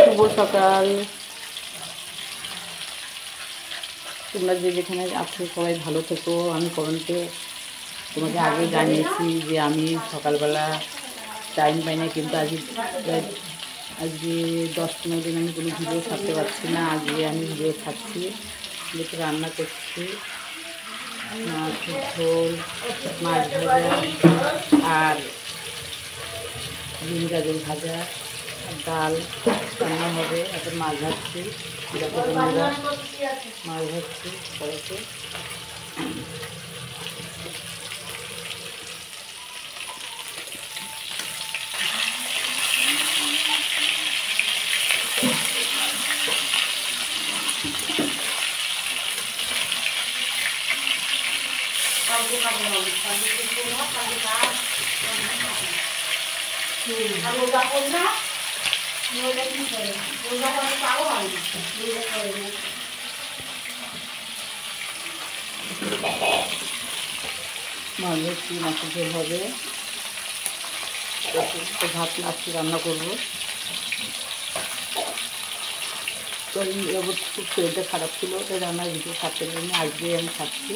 শুভ সকাল। তোমরা যে যেখানে আছো সবাই ভালো থেকো। আমি কমেন্টে তোমাকে আগে জানিয়েছি যে আমি সকালবেলা টাইম পাই না, কিন্তু আজকে 10-15 দিন আমি কোনো ভিডিও ছাড়তে পারছি না। আজকে আমি ভিডিও ছাড়ছি, দেখে রান্না করছি, মাছের ঝোল, মাছ ভাজা আর বিন গাজর ভাজা আর ডাল রান্না হবে। এখন মাছ ভাজছি, দেখো বন্ধুরা, মাছ ভাজছি সবাইকে। মাছ ভাজছি, মাছের ঝোল হবে, ভাত লাস্টে রান্না করবো। তো খুব শরীরটা খারাপ ছিল, তাই রান্নার ভিডিও ছাড়তে পারিনি, আজকে আমি খাচ্ছি।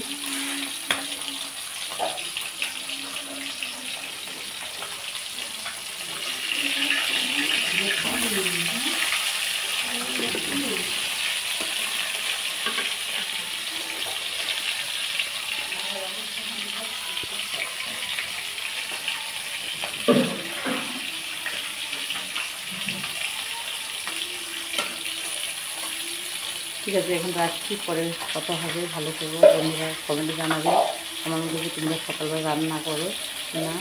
ঠিক আছে, এখন রাখছি, পরে কথা হবে। ভালো করবো বন্ধুরা, কমেন্টে জানাবে আমার মধ্যে যে তোমরা সকালবেলা রান্না করো না।